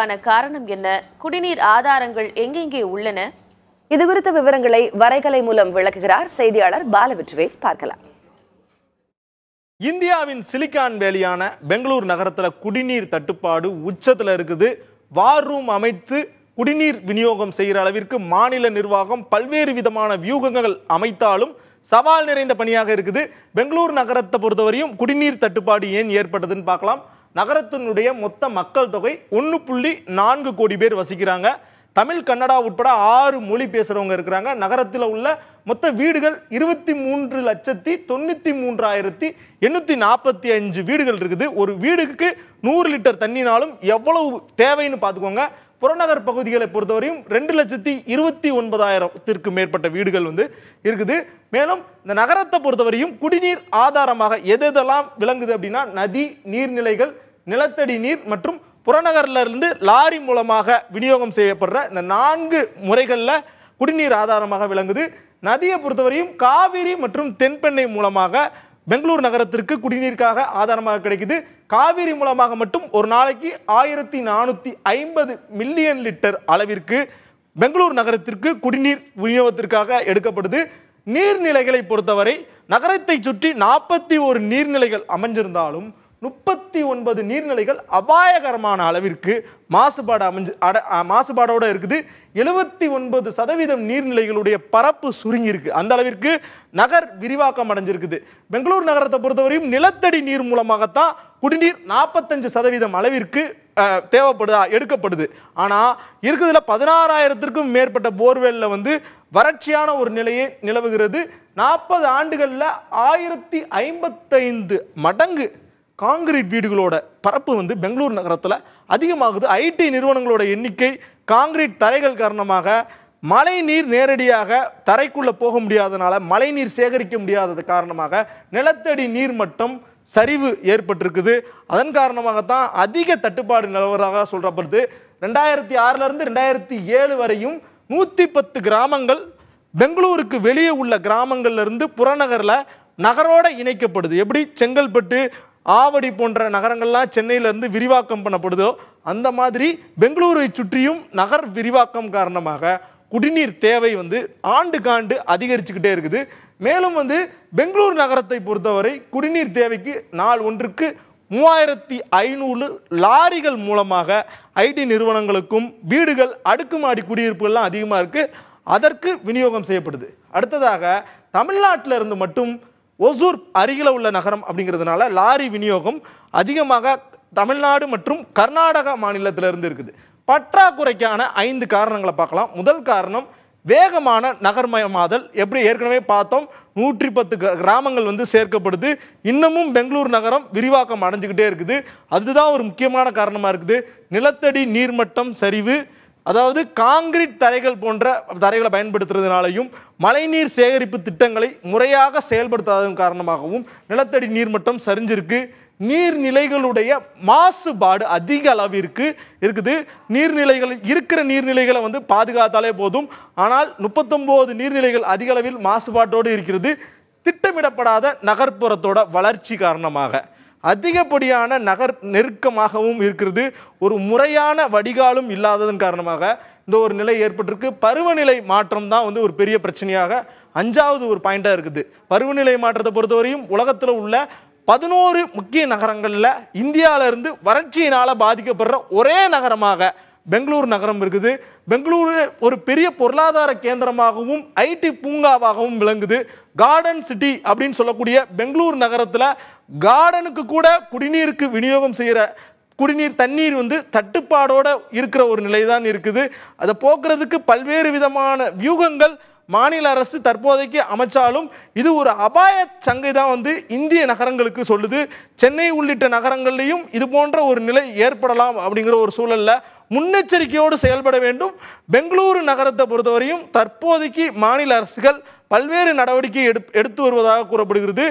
காரணம் என்ன? குடிநீர் ஆதாரங்கள் எங்கெங்கே உள்ளன? இது குறித்த விவரங்களை வரைகலை மூலம் விளக்குகிறார் செய்தியாளர் பாலவெற்றிவேல். பார்க்கலாம். இந்தியாவின் சிலிகான் வேலியான பெங்களூர் நகரத்துல குடிநீர் தட்டுப்பாடு உச்சத்துல இருக்குது. வார் ரூம் அமைத்து குடிநீர் விநியோகம் செய்கிற அளவிற்கு மாநில நிர்வாகம் பல்வேறு விதமான வியூகங்கள் அமைத்தாலும் சவால் நிறைந்த பணியாக இருக்குது. பெங்களூர் நகரத்தை பொறுத்தவரையும் குடிநீர் தட்டுப்பாடு ஏன் ஏற்பட்டதுன்னு பார்க்கலாம். நகரத்தினுடைய மொத்த மக்கள் தொகை 1.4 கோடி பேர் வசிக்கிறாங்க. தமிழ், கன்னடா உட்பட 6 மொழி பேசுறவங்க இருக்கிறாங்க. நகரத்தில் உள்ள மொத்த வீடுகள் 23,93,845 வீடுகள் இருக்குது. ஒரு வீடுக்கு 100 லிட்டர் தண்ணினாலும் எவ்வளவு தேவைன்னு பார்த்துக்கோங்க. புறநகர் பகுதிகளை பொறுத்தவரையும் 2,29,000 மேற்பட்ட வீடுகள் இருக்குது. மேலும் இந்த நகரத்தை பொறுத்தவரையும் குடிநீர் ஆதாரமாக எதெல்லாம் விளங்குது அப்படின்னா நதி, நீர்நிலைகள், நிலத்தடி நீர் மற்றும் புறநகர்ல இருந்து லாரி மூலமாக விநியோகம் செய்யப்படுற இந்த 4 முறைகளில் குடிநீர் ஆதாரமாக விளங்குது. நதியை பொறுத்தவரையும் காவிரி மற்றும் தென்பெண்ணை மூலமாக பெங்களூர் நகரத்திற்கு குடிநீருக்காக ஆதாரமாக கிடைக்குது. காவிரி மூலமாக மட்டும் ஒரு நாளைக்கு 1450 மில்லியன் லிட்டர் அளவிற்கு பெங்களூர் நகரத்திற்கு குடிநீர் விநியோகத்திற்காக எடுக்கப்படுது. நீர்நிலைகளை பொறுத்தவரை நகரத்தை சுற்றி 41 நீர்நிலைகள் அமைஞ்சிருந்தாலும் 39 நீர்நிலைகள் அபாயகரமான அளவிற்கு மாசுபாடோடு இருக்குது. 79% நீர்நிலைகளுடைய பரப்பு சுருங்கி இருக்கு. அந்த அளவிற்கு நகர் விரிவாக்கம் அடைஞ்சிருக்குது. பெங்களூர் நகரத்தை பொறுத்தவரையும் நிலத்தடி நீர் மூலமாகத்தான் குடிநீர் 45% அளவிற்கு எடுக்கப்படுது. ஆனால் இருக்குதுல 16,000க்கும் மேற்பட்ட போர்வெல்ல வறட்சியான ஒரு நிலையை நிலவுகிறது. 40 ஆண்டுகளில் 1055 மடங்கு காங்கிரீட் வீடுகளோட பரப்பு பெங்களூர் நகரத்தில் அதிகமாகுது. ஐடி நிறுவனங்களோட எண்ணிக்கை காங்கிரீட் தரைகள் காரணமாக மழை நீர் நேரடியாக தரைக்குள்ள போக முடியாதனால மழை நீர் சேகரிக்க முடியாதது காரணமாக நிலத்தடி நீர் மட்டம் சரிவு ஏற்பட்டிருக்குது. அதன் காரணமாகத்தான் அதிக தட்டுப்பாடு நிலவராக சொல்றப்படுது. 2006 2007 வரையும் 110 கிராமங்கள் பெங்களூருக்கு வெளியே உள்ள கிராமங்கள்ல இருந்து புறநகரில் நகரோட இணைக்கப்படுது. எப்படி செங்கல்பட்டு, ஆவடி போன்ற நகரங்கள்லாம் சென்னையிலிருந்து விரிவாக்கம் பண்ணப்படுதோ அந்த மாதிரி பெங்களூரை சுற்றியும் நகர் விரிவாக்கம் காரணமாக குடிநீர் தேவை ஆண்டுக்காண்டு அதிகரிச்சுக்கிட்டே இருக்குது. மேலும் பெங்களூர் நகரத்தை பொறுத்தவரை குடிநீர் தேவைக்கு நாள் ஒன்றுக்கு 3500 லாரிகள் மூலமாக ஐடி நிறுவனங்களுக்கும் வீடுகள், அடுக்குமாடி குடியிருப்புகள்லாம் அதிகமாக இருக்குது, அதற்கு விநியோகம் செய்யப்படுது. அடுத்ததாக தமிழ்நாட்டில் இருந்து மட்டும் ஒசூர் அருகில் உள்ள நகரம் அப்படிங்கிறதுனால லாரி விநியோகம் அதிகமாக தமிழ்நாடு மற்றும் கர்நாடகா மாநிலத்திலிருந்து இருக்குது. பற்றாக்குறைக்கான 5 காரணங்களை பார்க்கலாம். முதல் காரணம் வேகமான நகர்மயமாதல். எப்படி ஏற்கனவே பார்த்தோம், 110 கிராமங்கள் சேர்க்கப்படுது. இன்னமும் பெங்களூர் நகரம் விரிவாக்கம் அடைஞ்சுக்கிட்டே இருக்குது. அதுதான் ஒரு முக்கியமான காரணமாக இருக்குது. நிலத்தடி நீர்மட்டம் சரிவு, அதாவது காங்கிரீட் தரைகள் போன்ற தரைகளை பயன்படுத்துறதுனாலையும் மழைநீர் சேகரிப்பு திட்டங்களை முறையாக செயல்படுத்தாததன் காரணமாகவும் நிலத்தடி நீர்மட்டம் சரிஞ்சிருக்கு. நீர்நிலைகளுடைய மாசுபாடு அதிக அளவிற்கு இருக்குது. இருக்கிற நீர்நிலைகளை பாதுகாத்தாலே போதும். ஆனால் 39 நீர்நிலைகள் அதிக அளவில் மாசுபாட்டோடு இருக்கிறது. திட்டமிடப்படாத நகர்ப்புறத்தோட வளர்ச்சி காரணமாக அதிகப்படியான நகர் நெருக்கமாகவும் இருக்கிறது. ஒரு முறையான வடிகாலும் இல்லாததன் காரணமாக இந்த ஒரு நிலை ஏற்பட்டிருக்கு. பருவநிலை மாற்றம் தான் ஒரு பெரிய பிரச்சனையாக 5வது ஒரு பாயிண்டாக இருக்குது. பருவநிலை மாற்றத்தை பொறுத்தவரையும் உலகத்தில் உள்ள 11 முக்கிய நகரங்களில் இந்தியாவிலிருந்து வறட்சியினால் பாதிக்கப்படுற ஒரே நகரமாக பெங்களூர் நகரம் இருக்குது. பெங்களூரு ஒரு பெரிய பொருளாதார கேந்திரமாகவும் ஐடி பூங்காவாகவும் விளங்குது. கார்டன் சிட்டி அப்படின்னு சொல்லக்கூடிய பெங்களூர் நகரத்தில் கார்டனுக்கு கூட குடிநீருக்கு விநியோகம் செய்கிற குடிநீர் தண்ணீர் தட்டுப்பாடோடு இருக்கிற ஒரு நிலை தான் இருக்குது. அதை போக்குறதுக்கு பல்வேறு விதமான வியூகங்கள் மாநில அரசு தற்போதைக்கு அமைச்சாலும் இது ஒரு அபாய சங்கை தான் இந்திய நகரங்களுக்கு சொல்லுது. சென்னை உள்ளிட்ட நகரங்கள்லையும் இது போன்ற ஒரு நிலை ஏற்படலாம் அப்படிங்கிற ஒரு சூழலில் முன்னெச்சரிக்கையோடு செயல்பட வேண்டும். பெங்களூரு நகரத்தை பொறுத்தவரையும் தற்போதைக்கு மாநில அரசுகள் பல்வேறு நடவடிக்கை எடுத்து வருவதாக கூறப்படுகிறது.